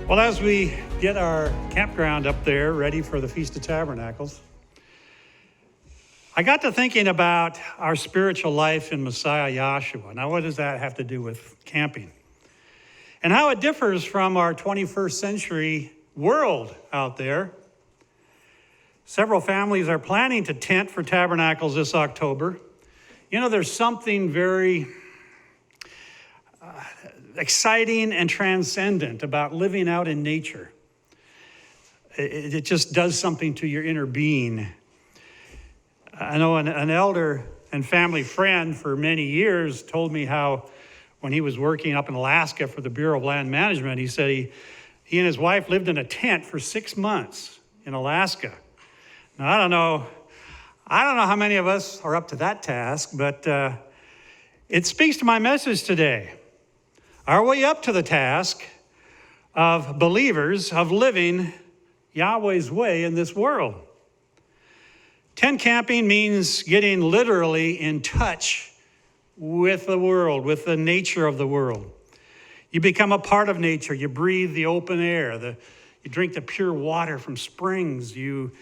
Well, as we get our campground up there ready for the Feast of Tabernacles, I got to thinking about our spiritual life in Messiah Yahshua. Now, what does that have to do with camping? And how it differs from our 21st century world out there. Several families are planning to tent for tabernacles this October. You know, there's something very exciting and transcendent about living out in nature. It just does something to your inner being. I know an elder and family friend for many years told me how when he was working up in Alaska for the Bureau of Land Management, he said he and his wife lived in a tent for 6 months in Alaska. Now, I don't know how many of us are up to that task, but it speaks to my message today. Are we up to the task of believers of living Yahweh's way in this world? Tent camping means getting literally in touch with the world, with the nature of the world. You become a part of nature. You breathe the open air. You drink the pure water from springs. You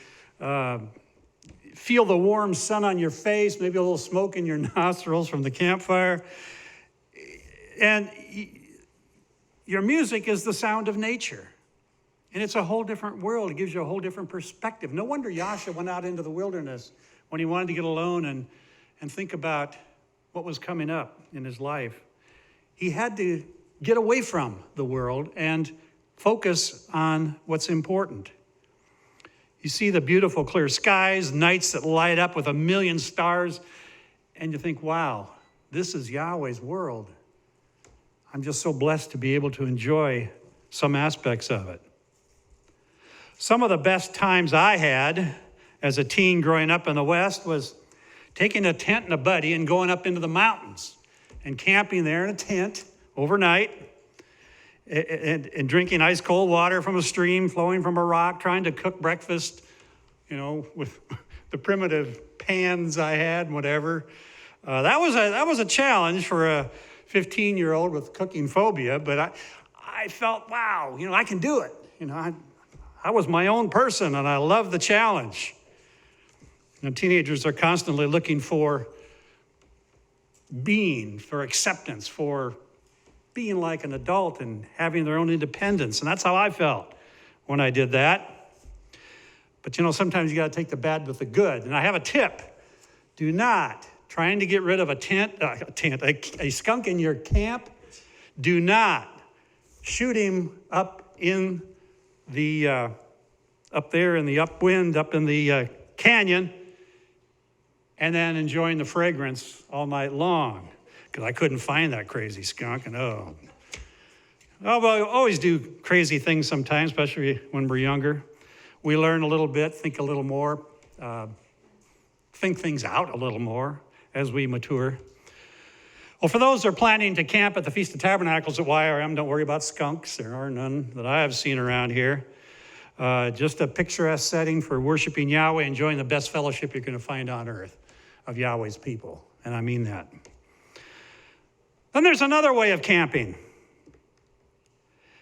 feel the warm sun on your face, maybe a little smoke in your nostrils from the campfire. And your music is the sound of nature. And it's a whole different world. It gives you a whole different perspective. No wonder Yahshua went out into the wilderness when he wanted to get alone and think about what was coming up in his life. He had to get away from the world and focus on what's important. You see the beautiful clear skies, nights that light up with 1,000,000 stars, and you think, wow, this is Yahweh's world. I'm just so blessed to be able to enjoy some aspects of it. Some of the best times I had as a teen growing up in the West was taking a tent and a buddy and going up into the mountains and camping there in a tent overnight and drinking ice cold water from a stream flowing from a rock, trying to cook breakfast, with the primitive pans I had and whatever. That was a challenge for a 15-year-old with cooking phobia, but I felt, wow, I can do it. I was my own person, and I love the challenge. Teenagers are constantly looking for acceptance, for being like an adult and having their own independence, and that's how I felt when I did that. But sometimes you got to take the bad with the good, and I have a tip. Do not, trying to get rid of a skunk in your camp, do not shoot him up in the up there in the upwind, up in the canyon, and then enjoying the fragrance all night long, because I couldn't find that crazy skunk. And well, we always do crazy things sometimes, especially when we're younger. We learn a little bit, think a little more, think things out a little more as we mature. Well, for those who are planning to camp at the Feast of Tabernacles at YRM, don't worry about skunks. There are none that I have seen around here. Just a picturesque setting for worshiping Yahweh, enjoying the best fellowship you're going to find on earth of Yahweh's people. And I mean that. Then there's another way of camping.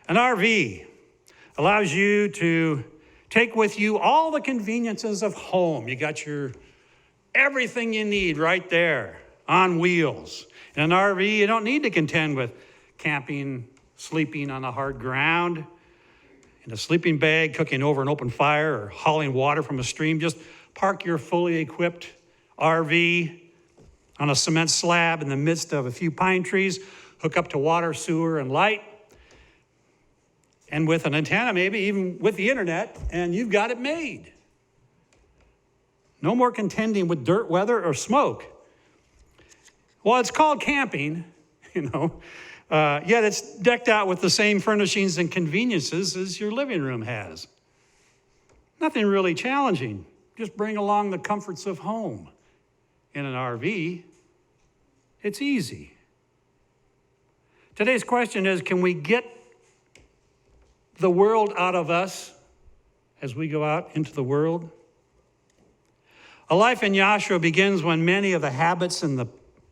An RV allows you to take with you all the conveniences of home. You got everything you need right there on wheels. In an RV, you don't need to contend with camping, sleeping on the hard ground, in a sleeping bag, cooking over an open fire, or hauling water from a stream. Just park your fully equipped RV on a cement slab in the midst of a few pine trees, hook up to water, sewer, and light, and with an antenna, maybe even with the internet, and you've got it made. No more contending with dirt, weather, or smoke. Well, it's called camping, yet it's decked out with the same furnishings and conveniences as your living room has. Nothing really challenging. Just bring along the comforts of home. In an RV, it's easy. Today's question is, can we get the world out of us as we go out into the world? A life in Yahshua begins when many of the habits and the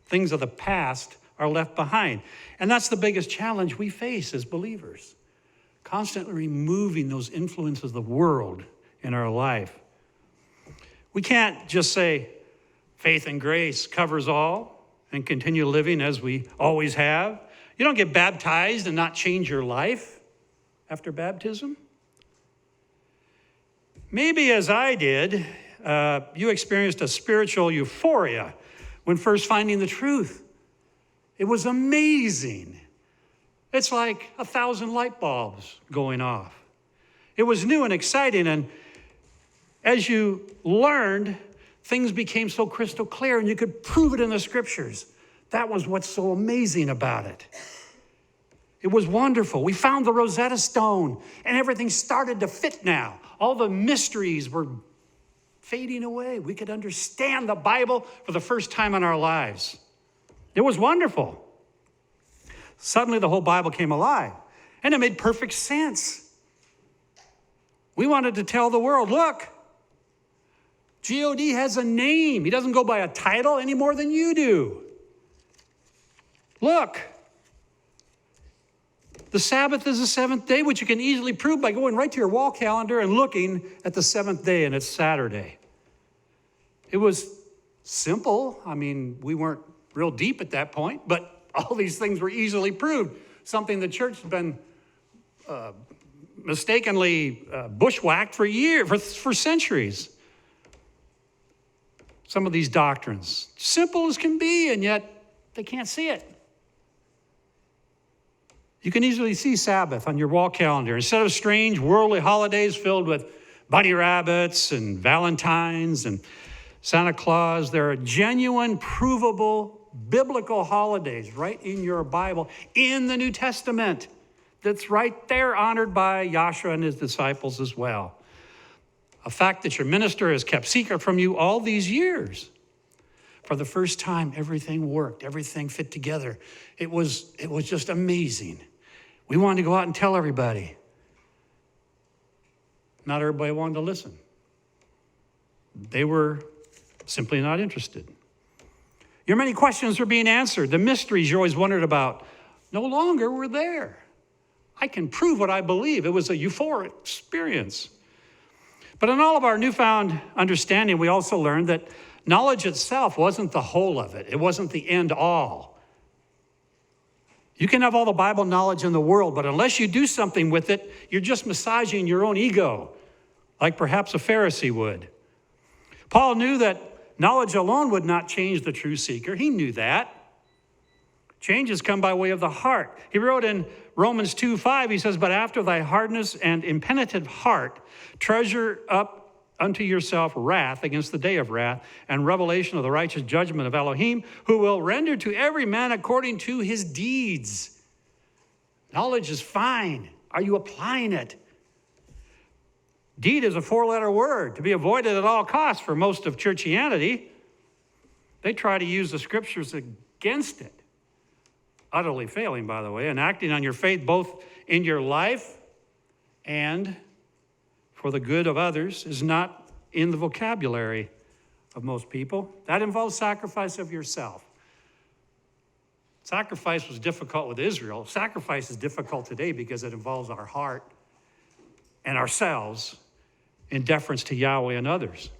things of the past are left behind. And that's the biggest challenge we face as believers. constantly removing those influences of the world in our life. We can't just say faith and grace covers all and continue living as we always have. You don't get baptized and not change your life after baptism. Maybe as I did, you experienced a spiritual euphoria when first finding the truth. It was amazing. It's like 1,000 light bulbs going off. It was new and exciting, and as you learned, things became so crystal clear, and you could prove it in the scriptures. That was what's so amazing about it. It was wonderful. We found the Rosetta Stone, and everything started to fit now. All the mysteries were fading away. We could understand the Bible for the first time in our lives. It was wonderful. Suddenly, the whole Bible came alive, and it made perfect sense. We wanted to tell the world, look, God has a name. He doesn't go by a title any more than you do. Look, the Sabbath is the seventh day, which you can easily prove by going right to your wall calendar and looking at the seventh day, and it's Saturday. It was simple. I mean, we weren't real deep at that point, but all these things were easily proved. Something the church has been mistakenly bushwhacked for years, for centuries. Some of these doctrines, simple as can be, and yet they can't see it. You can easily see Sabbath on your wall calendar. Instead of strange worldly holidays filled with bunny rabbits and Valentines and Santa Claus, there are genuine, provable, biblical holidays right in your Bible, in the New Testament. That's right there, honored by Yahshua and his disciples as well. A fact that your minister has kept secret from you all these years. For the first time, everything worked. Everything fit together. It was just amazing. We wanted to go out and tell everybody. Not everybody wanted to listen. They were simply not interested. Your many questions were being answered. The mysteries you always wondered about no longer were there. I can prove what I believe. It was a euphoric experience. But in all of our newfound understanding, we also learned that knowledge itself wasn't the whole of it. It wasn't the end all. You can have all the Bible knowledge in the world, but unless you do something with it, you're just massaging your own ego, like perhaps a Pharisee would. Paul knew that knowledge alone would not change the true seeker. He knew that. Changes come by way of the heart. He wrote in Romans 2:5, he says, "But after thy hardness and impenitent heart, treasure up unto yourself wrath against the day of wrath and revelation of the righteous judgment of Elohim, who will render to every man according to his deeds." Knowledge is fine. Are you applying it? Deed is a 4-letter word to be avoided at all costs for most of churchianity. They try to use the scriptures against it. Utterly failing, by the way, and acting on your faith both in your life and for the good of others is not in the vocabulary of most people. That involves sacrifice of yourself. Sacrifice was difficult with Israel. Sacrifice is difficult today because it involves our heart and ourselves in deference to Yahweh and others.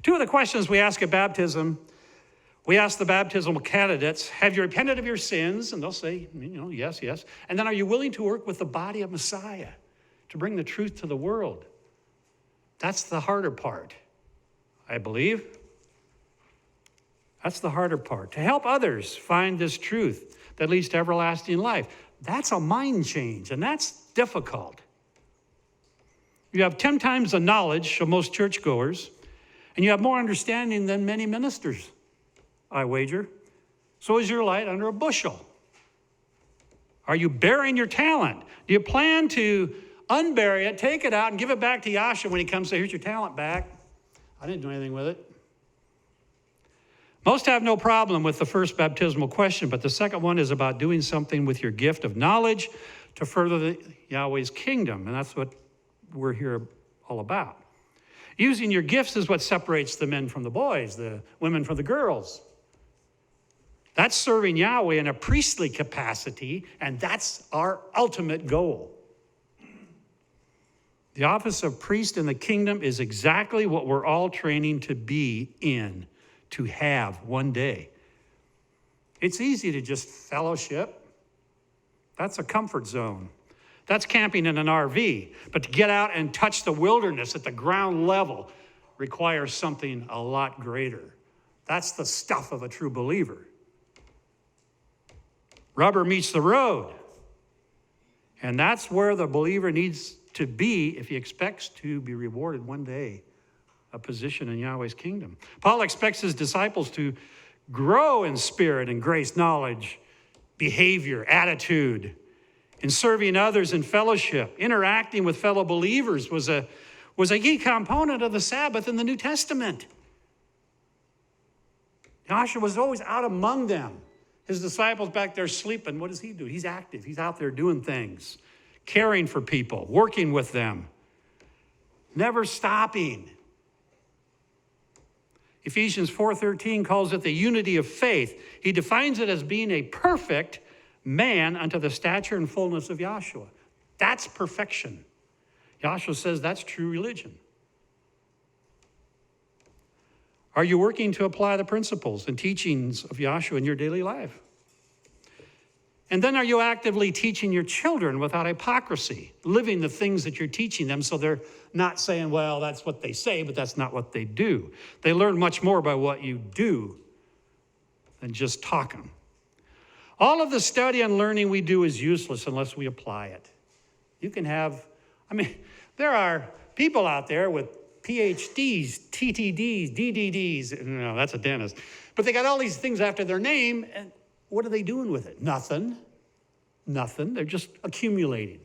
Two of the questions we ask at baptism, we ask the baptismal candidates, have you repented of your sins? And they'll say, yes, yes. And then are you willing to work with the body of Messiah to bring the truth to the world? That's the harder part, I believe. That's the harder part. To help others find this truth that leads to everlasting life. That's a mind change, and that's difficult. You have 10 times the knowledge of most churchgoers, and you have more understanding than many ministers, I wager. So is your light under a bushel. Are you burying your talent? Do you plan to unbury it, take it out, and give it back to Yahshua when he comes and say, here's your talent back? I didn't do anything with it. Most have no problem with the first baptismal question, but the second one is about doing something with your gift of knowledge to further Yahweh's kingdom, and that's what we're here all about. Using your gifts is what separates the men from the boys, the women from the girls. That's serving Yahweh in a priestly capacity, and that's our ultimate goal. The office of priest in the kingdom is exactly what we're all training to be in, to have one day. It's easy to just fellowship. That's a comfort zone. That's camping in an RV. But to get out and touch the wilderness at the ground level requires something a lot greater. That's the stuff of a true believer. Rubber meets the road. And that's where the believer needs to be if he expects to be rewarded one day, a position in Yahweh's kingdom. Paul expects his disciples to grow in spirit and grace, knowledge, behavior, attitude, in serving others in fellowship. Interacting with fellow believers was a key component of the Sabbath in the New Testament. Joshua was always out among them. His disciples back there sleeping. What does he do? He's active. He's out there doing things, caring for people, working with them, never stopping. Ephesians 4:13 calls it the unity of faith. He defines it as being a perfect man unto the stature and fullness of Yahshua. That's perfection. Yahshua says that's true religion. Are you working to apply the principles and teachings of Yahshua in your daily life? And then are you actively teaching your children without hypocrisy, living the things that you're teaching them so they're not saying, well, that's what they say, but that's not what they do. They learn much more by what you do than just talking. All of the study and learning we do is useless unless we apply it. You can have, there are people out there with PhDs, TTDs, DDDs. No, that's a dentist. But they got all these things after their name, and what are they doing with it? Nothing. They're just accumulating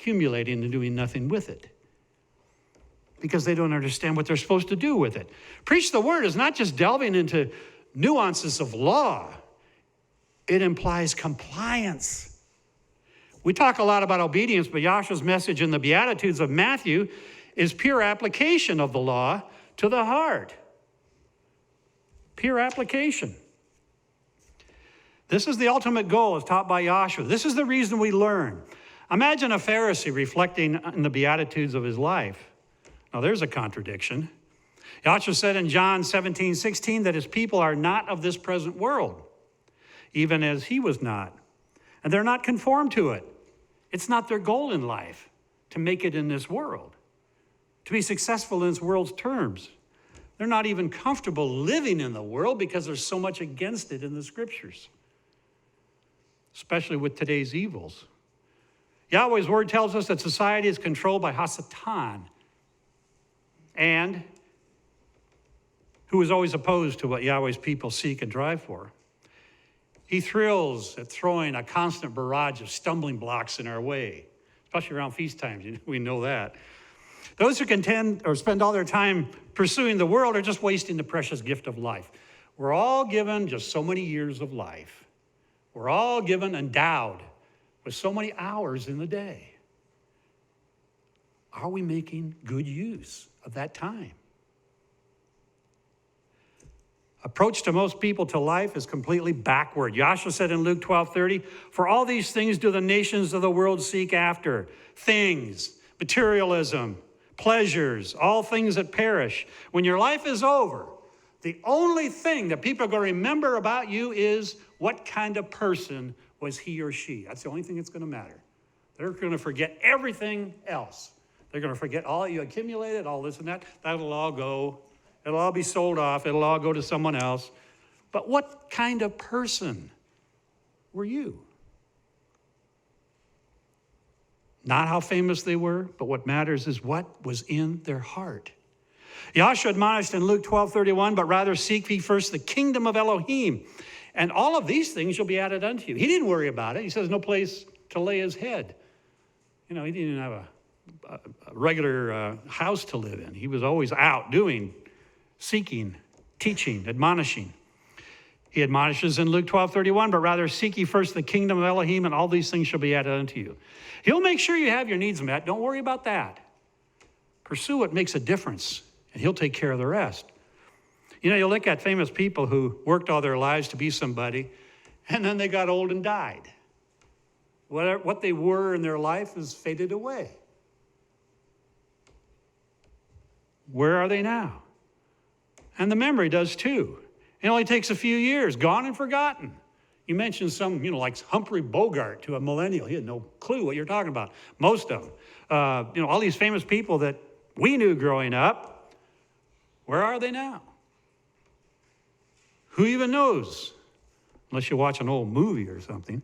and doing nothing with it because they don't understand what they're supposed to do with it. Preach the word is not just delving into nuances of law. It implies compliance. We talk a lot about obedience, but Yahshua's message in the Beatitudes of Matthew is pure application of the law to the heart. Pure application. This is the ultimate goal as taught by Yahshua. This is the reason we learn. Imagine a Pharisee reflecting on the Beatitudes of his life. Now there's a contradiction. Yahshua said in John 17:16 that his people are not of this present world, even as he was not. And they're not conformed to it. It's not their goal in life to make it in this world, to be successful in this world's terms. They're not even comfortable living in the world because there's so much against it in the scriptures, especially with today's evils. Yahweh's word tells us that society is controlled by Hasatan, and who is always opposed to what Yahweh's people seek and drive for. He thrills at throwing a constant barrage of stumbling blocks in our way, especially around feast times. We know that. Those who contend or spend all their time pursuing the world are just wasting the precious gift of life. We're all given just so many years of life. We're all given, endowed with so many hours in the day. Are we making good use of that time? Approach to most people to life is completely backward. Yahshua said in Luke 12:30, for all these things do the nations of the world seek after. Things, materialism, pleasures, all things that perish. When your life is over, the only thing that people are going to remember about you is what kind of person was he or she. That's the only thing that's going to matter. They're going to forget everything else. They're going to forget all you accumulated, all this and that. That'll all go. It'll all be sold off. It'll all go to someone else. But what kind of person were you? Not how famous they were, but what matters is what was in their heart. Yahshua admonished in Luke 12:31, but rather seek ye first the kingdom of Elohim, and all of these things shall be added unto you. He didn't worry about it. He says no place to lay his head. He didn't even have a regular house to live in. He was always out doing, seeking, teaching, admonishing. He admonishes in Luke 12:31, but rather seek ye first the kingdom of Elohim, and all these things shall be added unto you. He'll make sure you have your needs met. Don't worry about that. Pursue what makes a difference, and he'll take care of the rest. You look at famous people who worked all their lives to be somebody, and then they got old and died. What they were in their life has faded away. Where are they now? And the memory does too. It only takes a few years, gone and forgotten. You mentioned some, like Humphrey Bogart to a millennial. He had no clue what you're talking about. Most of them. All these famous people that we knew growing up, where are they now? Who even knows? Unless you watch an old movie or something.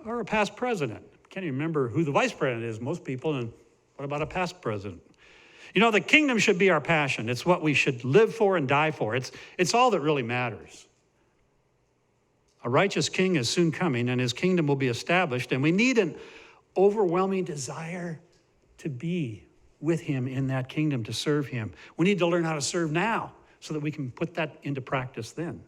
Or a past president. Can't even remember who the vice president is, most people, and what about a past president? The kingdom should be our passion. It's what we should live for and die for. It's all that really matters. A righteous king is soon coming, and his kingdom will be established, and we need an overwhelming desire to be with him in that kingdom, to serve him. We need to learn how to serve now so that we can put that into practice then.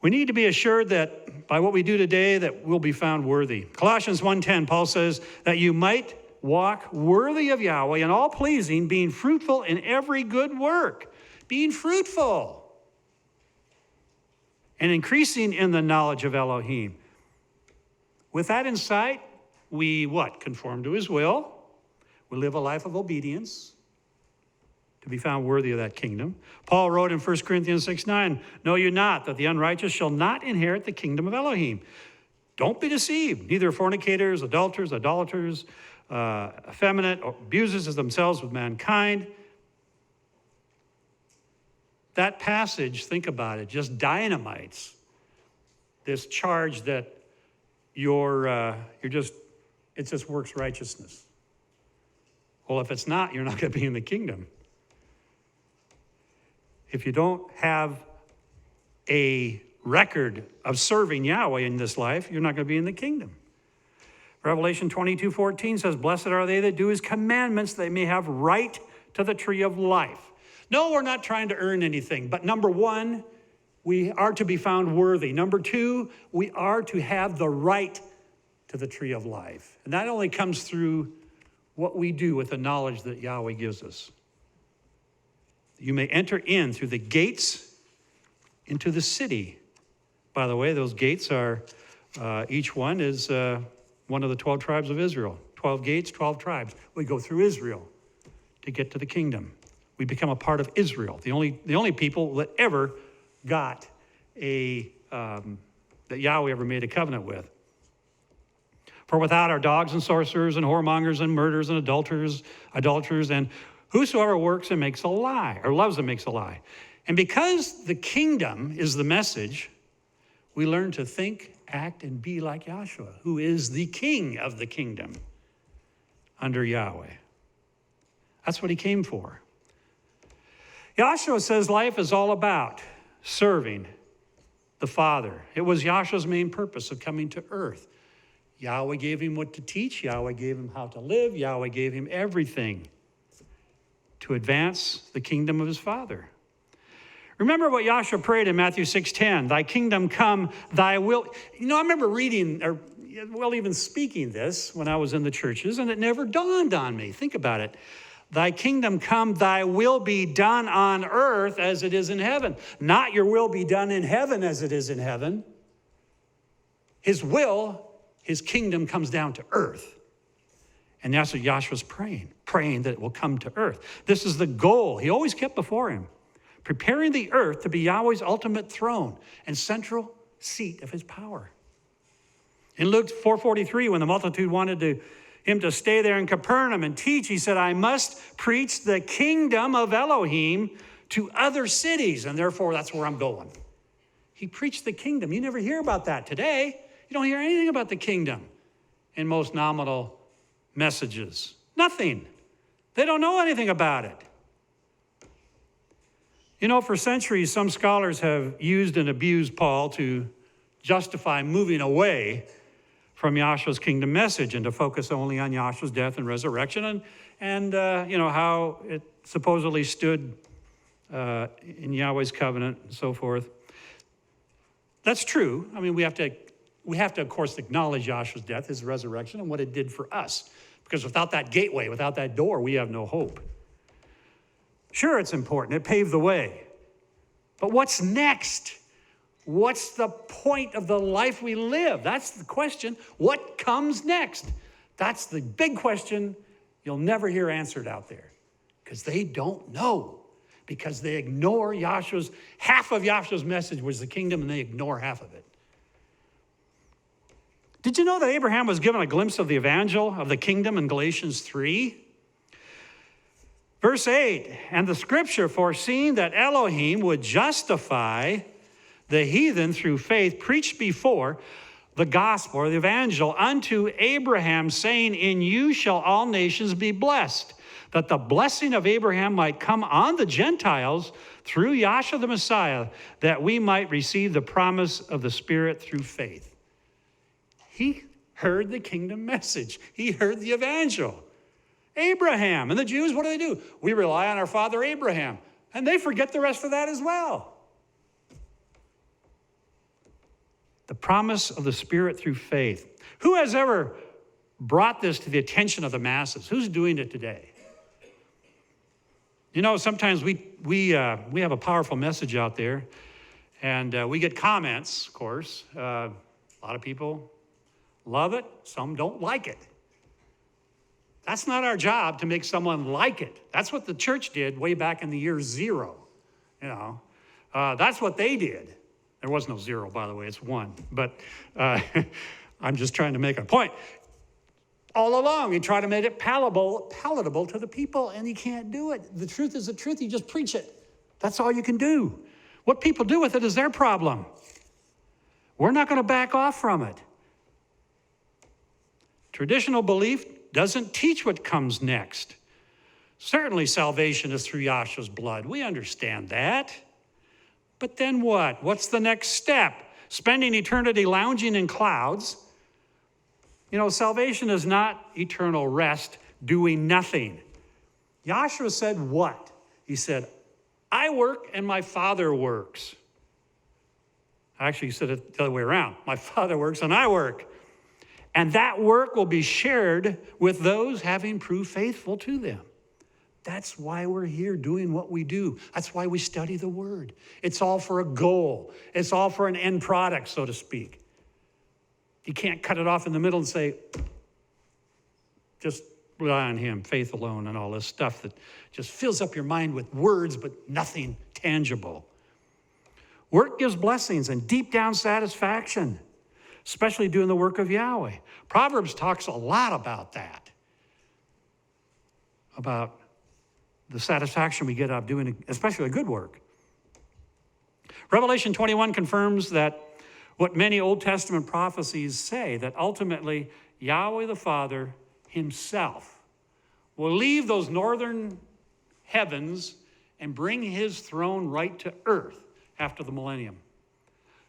We need to be assured that by what we do today that we'll be found worthy. Colossians 1:10, Paul says that you might walk worthy of Yahweh and all pleasing, being fruitful in every good work. Being fruitful. And increasing in the knowledge of Elohim. With that in sight, we what? Conform to his will. We live a life of obedience to be found worthy of that kingdom. Paul wrote in 1 Corinthians 6:9, know you not that the unrighteous shall not inherit the kingdom of Elohim. Don't be deceived. Neither fornicators, adulterers, idolaters, effeminate, or abusers themselves with mankind. That passage, think about it, just dynamites this charge that it just works righteousness. Well, if it's not, you're not going to be in the kingdom. If you don't have a record of serving Yahweh in this life, you're not going to be in the kingdom. Revelation 22:14 says, blessed are they that do his commandments, they may have right to the tree of life. No, we're not trying to earn anything. But number one, we are to be found worthy. Number two, we are to have the right to the tree of life. And that only comes through what we do with the knowledge that Yahweh gives us. You may enter in through the gates into the city. By the way, those gates are, each one is one of the 12 tribes of Israel. 12 gates, 12 tribes. We go through Israel to get to the kingdom. We become a part of Israel, the only people that ever got that Yahweh ever made a covenant with. For without our dogs and sorcerers and whoremongers and murderers and adulterers and whosoever works and makes a lie, or loves and makes a lie. And because the kingdom is the message, we learn to think, act, and be like Yahshua, who is the king of the kingdom under Yahweh. That's what he came for. Yahshua says life is all about serving the Father. It was Yahshua's main purpose of coming to earth. Yahweh gave him what to teach. Yahweh gave him how to live. Yahweh gave him everything to advance the kingdom of his Father. Remember what Yahshua prayed in Matthew 6:10, thy kingdom come, thy will. I remember reading, even speaking this when I was in the churches, and it never dawned on me. Think about it. Thy kingdom come, thy will be done on earth as it is in heaven. Not your will be done in heaven as it is in heaven. His will, his kingdom comes down to earth. And that's what Yahshua's praying that it will come to earth. This is the goal he always kept before him, preparing the earth to be Yahweh's ultimate throne and central seat of his power. In Luke 4:43, when the multitude wanted him to stay there in Capernaum and teach, he said, I must preach the kingdom of Elohim to other cities, and therefore that's where I'm going. He preached the kingdom. You never hear about that today. You don't hear anything about the kingdom in most nominal messages. Nothing. They don't know anything about it. For centuries, some scholars have used and abused Paul to justify moving away from Yahshua's kingdom message and to focus only on Yahshua's death and resurrection and how it supposedly stood in Yahweh's covenant and so forth. That's true. We have to, of course, acknowledge Yahshua's death, his resurrection, and what it did for us. Because without that gateway, without that door, we have no hope. Sure, it's important. It paved the way. But what's next? What's the point of the life we live? That's the question. What comes next? That's the big question you'll never hear answered out there. Because they don't know. Because they ignore half of Yahshua's message was the kingdom, and they ignore half of it. Did you know that Abraham was given a glimpse of the evangel of the kingdom in Galatians 3? Verse 8, and the scripture foreseeing that Elohim would justify the heathen through faith preached before the gospel or the evangel unto Abraham, saying, in you shall all nations be blessed, that the blessing of Abraham might come on the Gentiles through Yahshua the Messiah, that we might receive the promise of the Spirit through faith. He heard the kingdom message. He heard the evangel. Abraham and the Jews, what do? We rely on our father Abraham. And they forget the rest of that as well. The promise of the Spirit through faith. Who has ever brought this to the attention of the masses? Who's doing it today? You know, sometimes we have a powerful message out there, and we get comments, of course. A lot of people love it. Some don't like it. That's not our job to make someone like it. That's what the church did way back in the year 0. You know, that's what they did. There was no 0, by the way. It's 1. But I'm just trying to make a point. All along, you try to make it palatable to the people, and you can't do it. The truth is the truth. You just preach it. That's all you can do. What people do with it is their problem. We're not going to back off from it. Traditional belief doesn't teach what comes next. Certainly salvation is through Yahshua's blood. We understand that. But then what? What's the next step? Spending eternity lounging in clouds? You know, salvation is not eternal rest, doing nothing. Yahshua said what? He said, I work and my Father works. Actually, he said it the other way around. My Father works and I work. And that work will be shared with those having proved faithful to them. That's why we're here doing what we do. That's why we study the Word. It's all for a goal. It's all for an end product, so to speak. You can't cut it off in the middle and say, just rely on Him, faith alone, and all this stuff that just fills up your mind with words but nothing tangible. Work gives blessings and deep down satisfaction, especially doing the work of Yahweh. Proverbs talks a lot about that, about the satisfaction we get out of doing, especially a good work. Revelation 21 confirms that what many Old Testament prophecies say, that ultimately Yahweh the Father himself will leave those northern heavens and bring his throne right to earth after the millennium.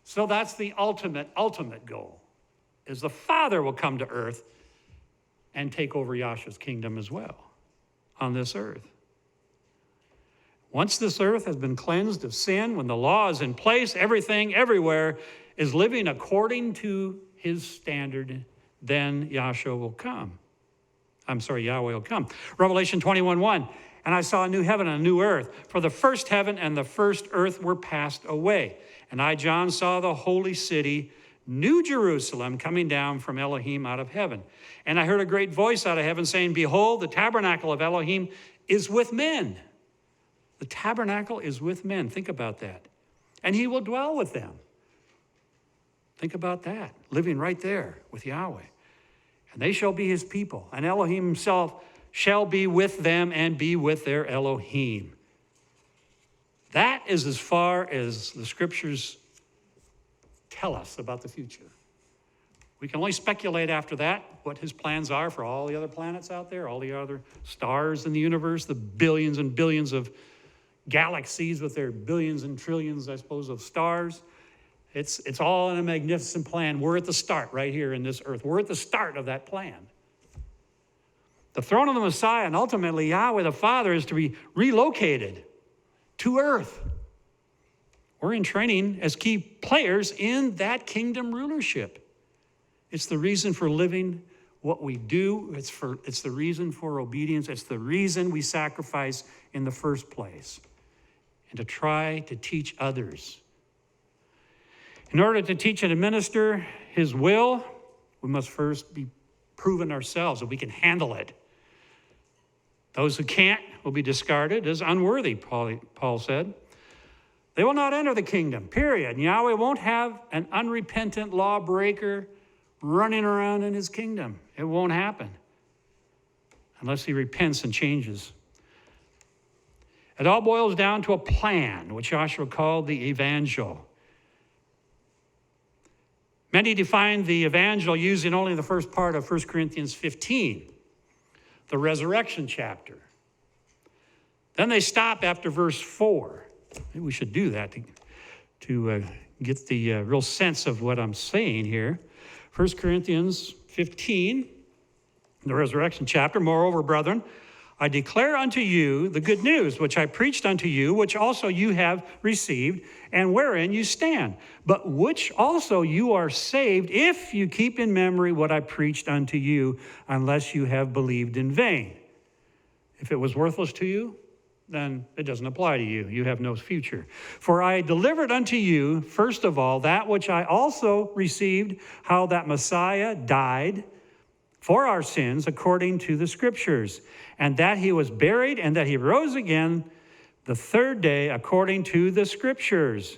So that's the ultimate goal, is the Father will come to earth and take over Yahshua's kingdom as well on this earth. Once this earth has been cleansed of sin, when the law is in place, everything, everywhere is living according to his standard, then Yahweh will come. Revelation 21:1, and I saw a new heaven and a new earth, for the first heaven and the first earth were passed away. And I, John, saw the holy city, New Jerusalem, coming down from Elohim out of heaven. And I heard a great voice out of heaven saying, behold, the tabernacle of Elohim is with men. The tabernacle is with men. Think about that. And he will dwell with them. Think about that, living right there with Yahweh. And they shall be his people. And Elohim himself shall be with them and be with their Elohim. That is as far as the scriptures tell us about the future. We can only speculate after that what his plans are for all the other planets out there, all the other stars in the universe, the billions and billions of galaxies with their billions and trillions, I suppose, of stars. It's all in a magnificent plan. We're at the start right here in this earth. We're at the start of that plan. The throne of the Messiah and ultimately Yahweh the Father is to be relocated to earth. We're in training as key players in that kingdom rulership. It's the reason for living what we do. It's the reason for obedience. It's the reason we sacrifice in the first place, and to try to teach others. In order to teach and administer his will, we must first be proven ourselves that we can handle it. Those who can't will be discarded as unworthy, Paul said. They will not enter the kingdom, period. And Yahweh won't have an unrepentant lawbreaker running around in his kingdom. It won't happen unless he repents and changes. It all boils down to a plan, which Joshua called the evangel. Many define the evangel using only the first part of 1 Corinthians 15, the resurrection chapter. Then they stop after verse 4. Maybe we should do that to get the real sense of what I'm saying here. 1 Corinthians 15, the resurrection chapter. Moreover, brethren, I declare unto you the good news, which I preached unto you, which also you have received, and wherein you stand, but which also you are saved, if you keep in memory what I preached unto you, unless you have believed in vain. If it was worthless to you, then it doesn't apply to you. You have no future. For I delivered unto you, first of all, that which I also received, how that Messiah died for our sins according to the Scriptures, and that he was buried, and that he rose again the third day according to the Scriptures.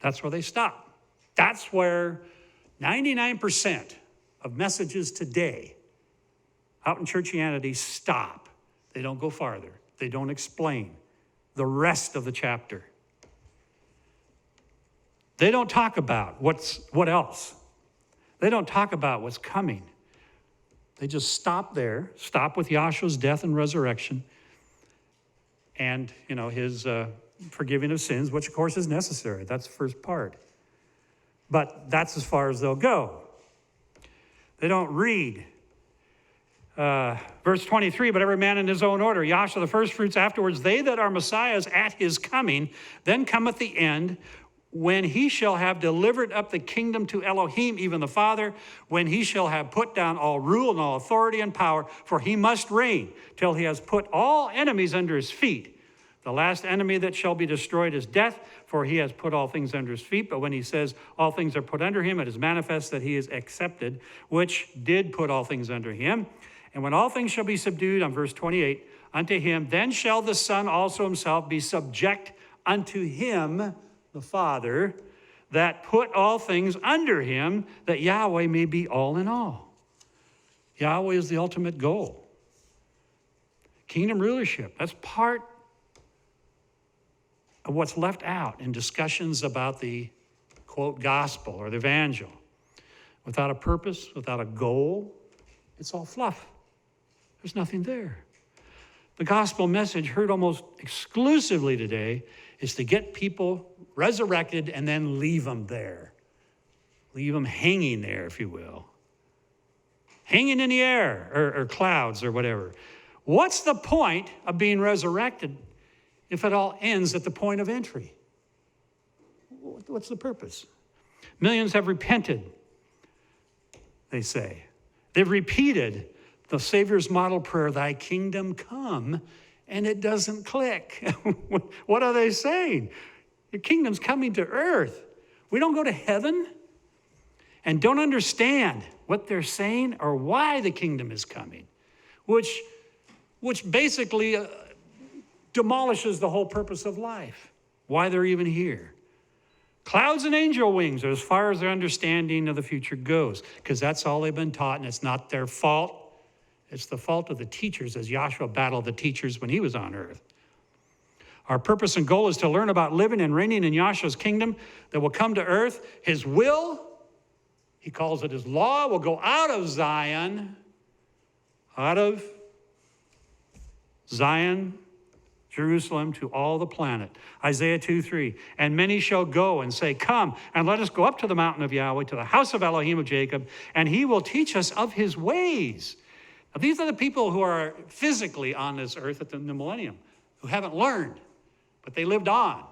That's where they stop. That's where 99% of messages today out in churchianity stop. They don't go farther. They don't explain the rest of the chapter. They don't talk about what else. They don't talk about what's coming. They just stop there, stop with Yahshua's death and resurrection and, his forgiving of sins, which, of course, is necessary. That's the first part. But that's as far as they'll go. They don't read. Verse 23, but every man in his own order, Yahshua the first fruits, afterwards they that are Messiahs at his coming, then cometh the end, when he shall have delivered up the kingdom to Elohim, even the Father, when he shall have put down all rule and all authority and power, for he must reign till he has put all enemies under his feet. The last enemy that shall be destroyed is death, for he has put all things under his feet. But when he says all things are put under him, it is manifest that he is accepted, which did put all things under him. And when all things shall be subdued, on verse 28, unto him, then shall the Son also himself be subject unto him, the Father, that put all things under him, that Yahweh may be all in all. Yahweh is the ultimate goal. Kingdom rulership, that's part of what's left out in discussions about the, quote, gospel or the evangel. Without a purpose, without a goal, it's all fluff. There's nothing there. The gospel message heard almost exclusively today is to get people resurrected and then leave them there. Leave them hanging there, if you will. Hanging in the air or clouds or whatever. What's the point of being resurrected if it all ends at the point of entry? What's the purpose? Millions have repented, they say. They've repeated the Savior's model prayer, thy kingdom come, and it doesn't click. What are they saying? Your kingdom's coming to earth. We don't go to heaven and don't understand what they're saying or why the kingdom is coming, which basically demolishes the whole purpose of life, why they're even here. Clouds and angel wings are as far as their understanding of the future goes, because that's all they've been taught, and it's not their fault. It's the fault of the teachers, as Yahshua battled the teachers when he was on earth. Our purpose and goal is to learn about living and reigning in Yahshua's kingdom that will come to earth. His will, he calls it his law, will go out of Zion, Jerusalem, to all the planet. Isaiah 2:3, and many shall go and say, come, and let us go up to the mountain of Yahweh, to the house of Elohim of Jacob, and he will teach us of his ways. Now, these are the people who are physically on this earth at the millennium, who haven't learned, but they lived on.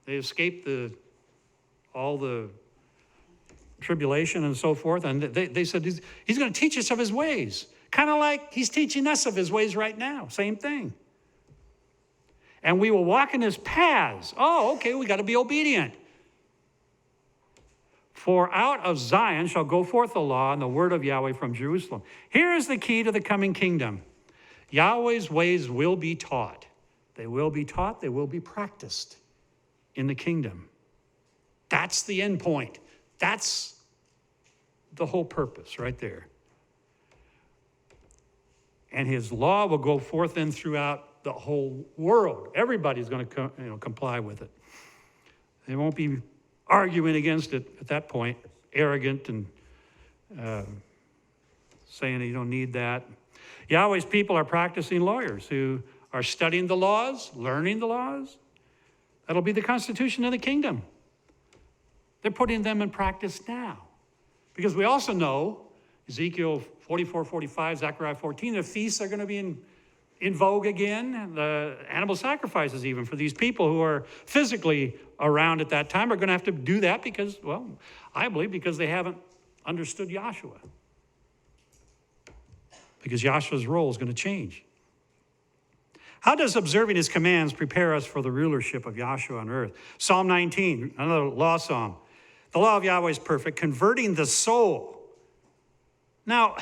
They escaped all the tribulation and so forth, and they said he's going to teach us of his ways, kind of like he's teaching us of his ways right now, same thing. And we will walk in his paths. Oh, okay, we got to be obedient. For out of Zion shall go forth the law and the word of Yahweh from Jerusalem. Here is the key to the coming kingdom. Yahweh's ways will be taught. They will be taught, they will be practiced in the kingdom. That's the end point. That's the whole purpose right there. And his law will go forth then throughout the whole world. Everybody's going to comply with it. They won't be arguing against it at that point, arrogant and saying that you don't need that. Yahweh's people are practicing lawyers who are studying the laws, learning the laws. That'll be the constitution of the kingdom. They're putting them in practice now. Because we also know, Ezekiel 44, 45, Zechariah 14, the feasts are going to be in vogue again. The animal sacrifices even for these people who are physically around at that time are going to have to do that because, well, I believe because they haven't understood Yahshua. Because Yahshua's role is going to change. How does observing his commands prepare us for the rulership of Yahshua on earth? Psalm 19, another law psalm. The law of Yahweh is perfect, converting the soul. Now,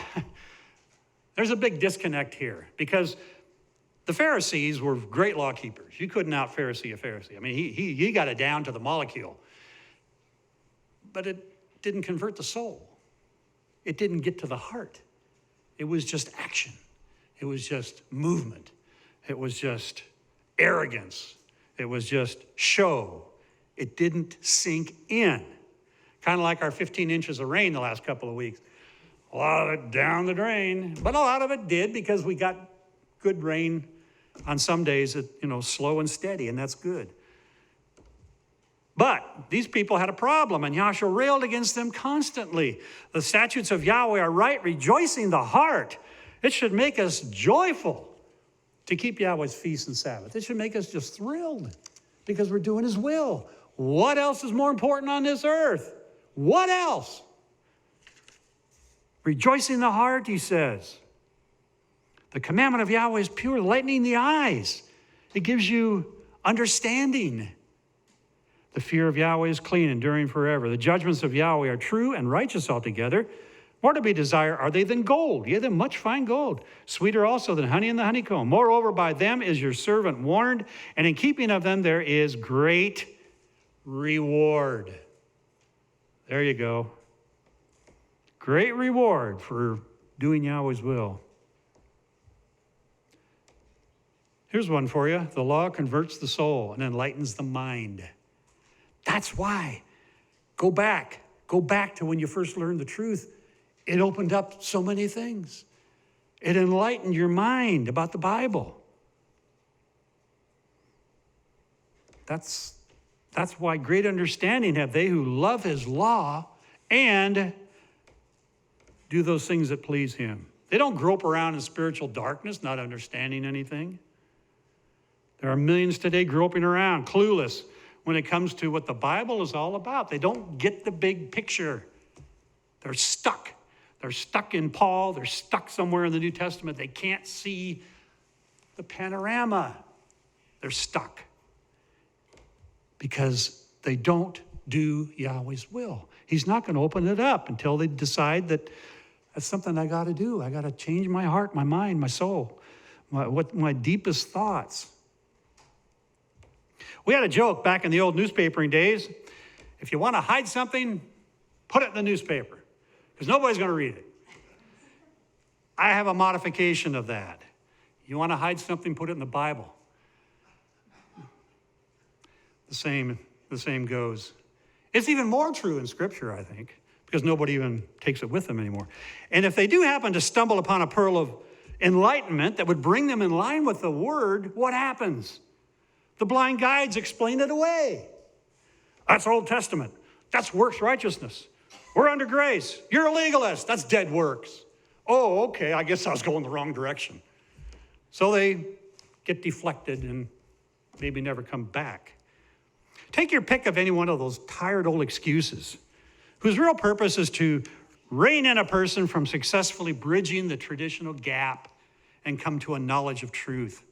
there's a big disconnect here because the Pharisees were great law keepers. You couldn't out-Pharisee a Pharisee. I mean, he got it down to the molecule. But it didn't convert the soul. It didn't get to the heart. It was just action. It was just movement. It was just arrogance. It was just show. It didn't sink in. Kind of like our 15 inches of rain the last couple of weeks. A lot of it down the drain, but a lot of it did because we got good rain on some days, slow and steady, and that's good. But these people had a problem, and Yahshua railed against them constantly. The statutes of Yahweh are right, rejoicing the heart. It should make us joyful to keep Yahweh's feasts and Sabbaths. It should make us just thrilled because we're doing his will. What else is more important on this earth? What else? Rejoicing the heart, he says. The commandment of Yahweh is pure, lightening the eyes. It gives you understanding. The fear of Yahweh is clean, enduring forever. The judgments of Yahweh are true and righteous altogether. More to be desired are they than gold, yea, than much fine gold. Sweeter also than honey in the honeycomb. Moreover, by them is your servant warned, and in keeping of them there is great reward. There you go. Great reward for doing Yahweh's will. Here's one for you. The law converts the soul and enlightens the mind. That's why. Go back. Go back to when you first learned the truth. It opened up so many things. It enlightened your mind about the Bible. That's why great understanding have they who love his law and do those things that please him. They don't grope around in spiritual darkness, not understanding anything. There are millions today groping around, clueless when it comes to what the Bible is all about. They don't get the big picture. They're stuck. They're stuck in Paul. They're stuck somewhere in the New Testament. They can't see the panorama. They're stuck because they don't do Yahweh's will. He's not going to open it up until they decide that that's something I got to do. I got to change my heart, my mind, my soul, my deepest thoughts. We had a joke back in the old newspapering days. If you want to hide something, put it in the newspaper because nobody's going to read it. I have a modification of that. You want to hide something, put it in the Bible. The same goes. It's even more true in Scripture, I think, because nobody even takes it with them anymore. And if they do happen to stumble upon a pearl of enlightenment that would bring them in line with the Word, what happens? The blind guides explain it away. That's Old Testament. That's works righteousness. We're under grace. You're a legalist. That's dead works. Oh, okay, I guess I was going the wrong direction. So they get deflected and maybe never come back. Take your pick of any one of those tired old excuses whose real purpose is to rein in a person from successfully bridging the traditional gap and come to a knowledge of truth.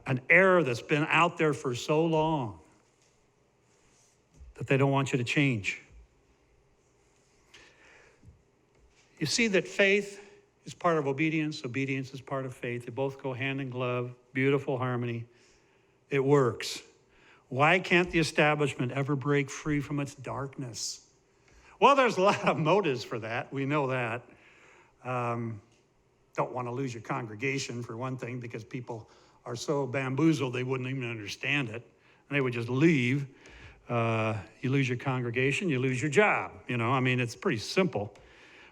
An error that's been out there for so long that they don't want you to change. You see that faith is part of obedience. Obedience is part of faith. They both go hand in glove. Beautiful harmony. It works. Why can't the establishment ever break free from its darkness? Well, there's a lot of motives for that. We know that. Don't want to lose your congregation, for one thing, because people are so bamboozled they wouldn't even understand it. And they would just leave. You lose your congregation, you lose your job. It's pretty simple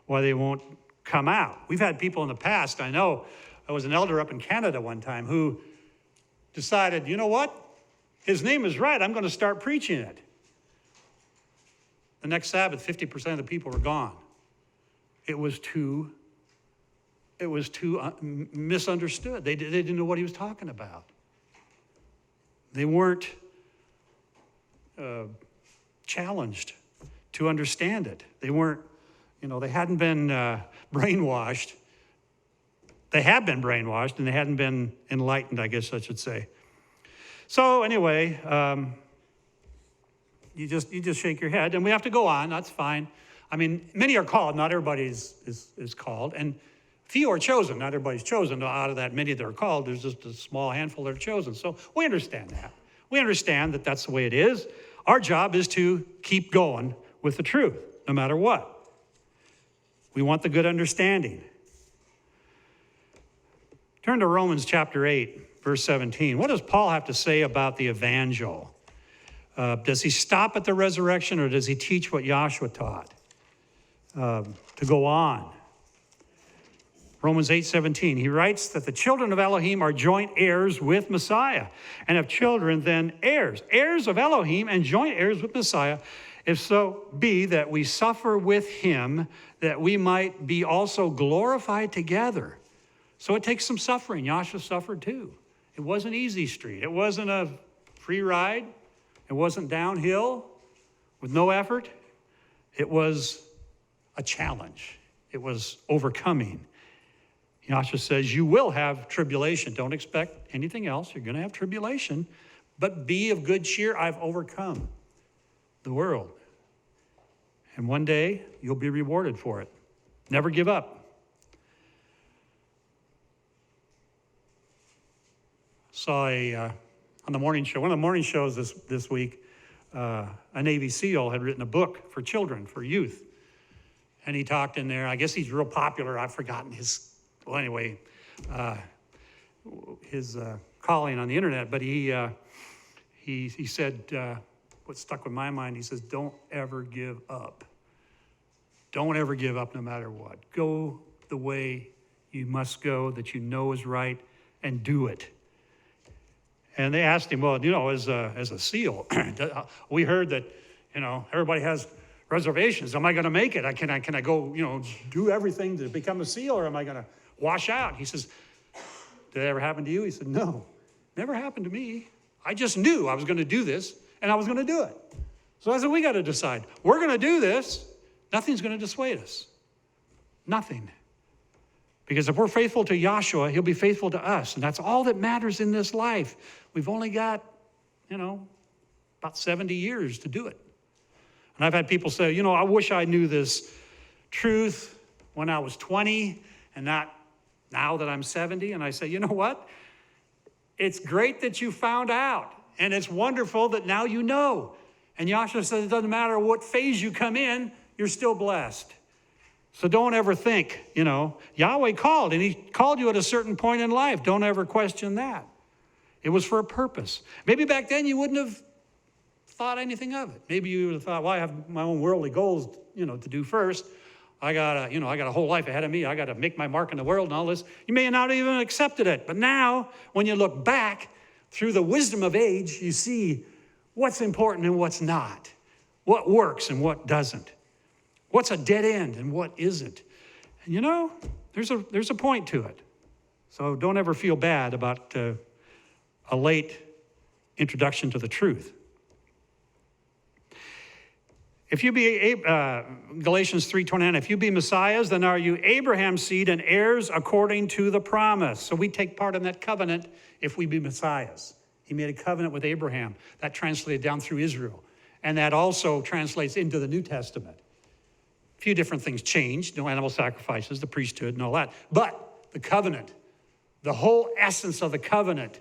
why they won't come out. We've had people in the past, I know, I was an elder up in Canada one time who decided, you know what? His name is right, I'm going to start preaching it. The next Sabbath, 50% of the people were gone. It was too misunderstood. They didn't know what he was talking about. They weren't challenged to understand it. They weren't, they hadn't been brainwashed. They have been brainwashed, and they hadn't been enlightened, I guess I should say. So anyway, you just shake your head, and we have to go on. That's fine. Many are called. Not everybody is called, and few are chosen. Not everybody's chosen. Out of that many that are called, there's just a small handful that are chosen. So we understand that. We understand that that's the way it is. Our job is to keep going with the truth, no matter what. We want the good understanding. Turn to Romans chapter 8, verse 17. What does Paul have to say about the evangel? Does he stop at the resurrection, or does he teach what Yahshua taught? To go on. Romans 8:17, he writes that the children of Elohim are joint heirs with Messiah, and if children, then heirs. Heirs of Elohim and joint heirs with Messiah, if so be that we suffer with him, that we might be also glorified together. So it takes some suffering. Yahshua suffered too. It wasn't easy street. It wasn't a free ride. It wasn't downhill with no effort. It was a challenge. It was overcoming. Yahshua says, you will have tribulation. Don't expect anything else. You're going to have tribulation. But be of good cheer. I've overcome the world. And one day, you'll be rewarded for it. Never give up. Saw on the morning show, one of the morning shows this week, a Navy SEAL had written a book for children, for youth. And he talked in there. I guess he's real popular. I've forgotten his calling on the internet, but he said, what stuck with my mind, he says, don't ever give up. Don't ever give up no matter what. Go the way you must go, that you know is right, and do it. And they asked him, well, as a SEAL, we heard that, everybody has reservations. Am I going to make it? Can I go, do everything to become a SEAL, or am I going to wash out? He says, did it ever happen to you? He said, no, never happened to me. I just knew I was going to do this, and I was going to do it. So I said, we got to decide. We're going to do this. Nothing's going to dissuade us. Nothing. Because if we're faithful to Yahshua, he'll be faithful to us. And that's all that matters in this life. We've only got, about 70 years to do it. And I've had people say, I wish I knew this truth when I was 20 and not now that I'm 70. And I say, you know what? It's great that you found out. And it's wonderful that now you know. And Yahshua says it doesn't matter what phase you come in, you're still blessed. So don't ever think, Yahweh called, and he called you at a certain point in life. Don't ever question that. It was for a purpose. Maybe back then you wouldn't have thought anything of it. Maybe you would have thought, well, I have my own worldly goals, to do first. I got a whole life ahead of me. I got to make my mark in the world and all this. You may not even accepted it. But now, when you look back through the wisdom of age, you see what's important and what's not. What works and what doesn't. What's a dead end and what isn't. And there's a point to it. So don't ever feel bad about a late introduction to the truth. If you be, Galatians 3:29, if you be Messiahs, then are you Abraham's seed and heirs according to the promise. So we take part in that covenant if we be Messiahs. He made a covenant with Abraham. That translated down through Israel. And that also translates into the New Testament. few different things changed. No animal sacrifices, the priesthood and all that. But the covenant, the whole essence of the covenant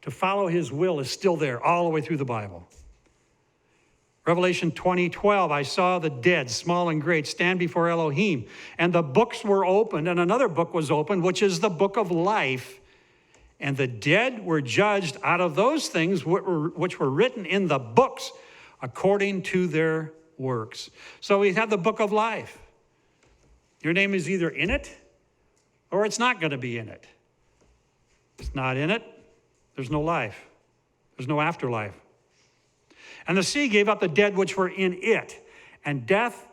to follow his will is still there all the way through the Bible. Revelation 20:12, I saw the dead, small and great, stand before Elohim, and the books were opened, and another book was opened, which is the book of life. And the dead were judged out of those things which were written in the books according to their works. So we have the book of life. Your name is either in it or it's not going to be in it. If it's not in it, there's no life. There's no afterlife. And the sea gave up the dead which were in it, and death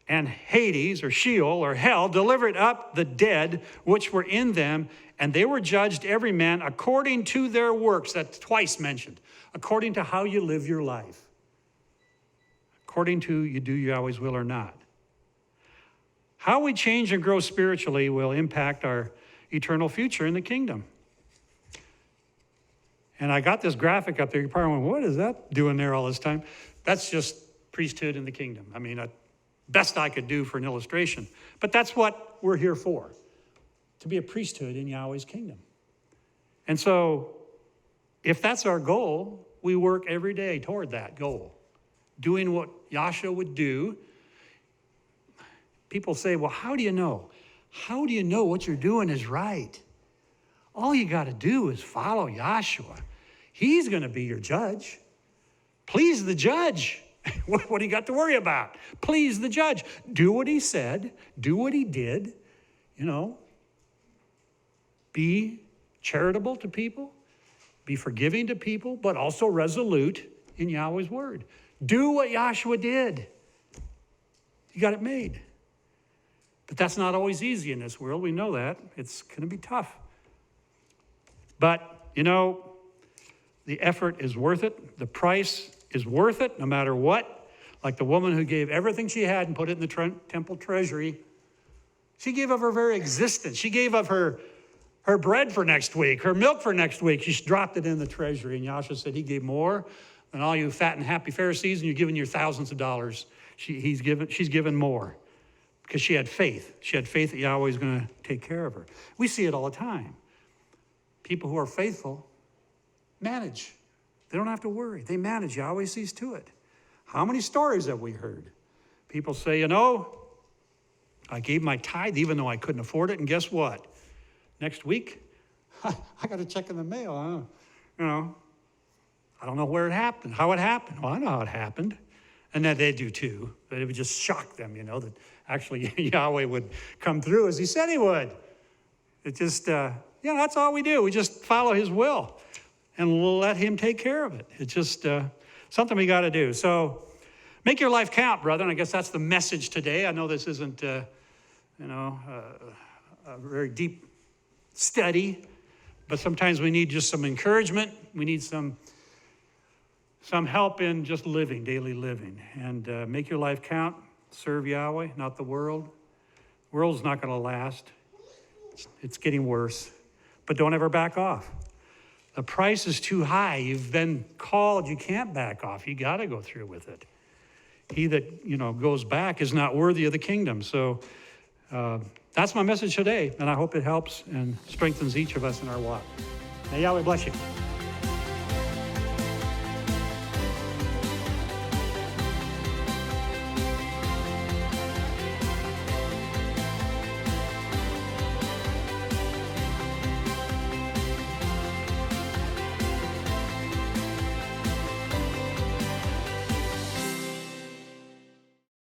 and Hades, or Sheol, or hell, delivered up the dead which were in them, and they were judged every man according to their works. That's twice mentioned. According to how you live your life. According to you do Yahweh's will or not. How we change and grow spiritually will impact our eternal future in the kingdom. And I got this graphic up there. You're probably wondering, what is that doing there all this time? That's just priesthood in the kingdom. I mean, best I could do for an illustration. But that's what we're here for, to be a priesthood in Yahweh's kingdom. And so if that's our goal, we work every day toward that goal, doing what Yahshua would do. People say, well, how do you know? How do you know what you're doing is right? All you got to do is follow Yahshua. He's going to be your judge. Please the judge. What do you got to worry about? Please the judge. Do what he said. Do what he did. You know, be charitable to people. Be forgiving to people, but also resolute in Yahweh's word. Do what Yahshua did. You got it made. But that's not always easy in this world. We know that. It's going to be tough. But, you know, the effort is worth it. The price is worth it no matter what. Like the woman who gave everything she had and put it in the temple treasury. She gave of her very existence. She gave of her bread for next week, her milk for next week. She dropped it in the treasury. And Yahshua said he gave more than all you fat and happy Pharisees, and you're giving your thousands of dollars. She's given more because she had faith. She had faith that Yahweh is going to take care of her. We see it all the time. People who are faithful manage. They don't have to worry. They manage. Yahweh sees to it. How many stories have we heard? People say, you know, I gave my tithe even though I couldn't afford it, and guess what? Next week, I got a check in the mail. I don't know where it happened, how it happened. Well, I know how it happened. And that they do too. But it would just shock them, you know, that actually Yahweh would come through as he said he would. It just, that's all we do. We just follow his will and let him take care of it. It's just something we got to do. So make your life count, brother. And I guess that's the message today. I know this isn't, a very deep study, but sometimes we need just some encouragement. We need some help in just living, daily living. And make your life count. Serve Yahweh, not the world. The world's not going to last. It's getting worse. But don't ever back off. The price is too high. You've been called. You can't back off. You got to go through with it. He that, goes back is not worthy of the kingdom. So that's my message today, and I hope it helps and strengthens each of us in our walk. May Yahweh bless you.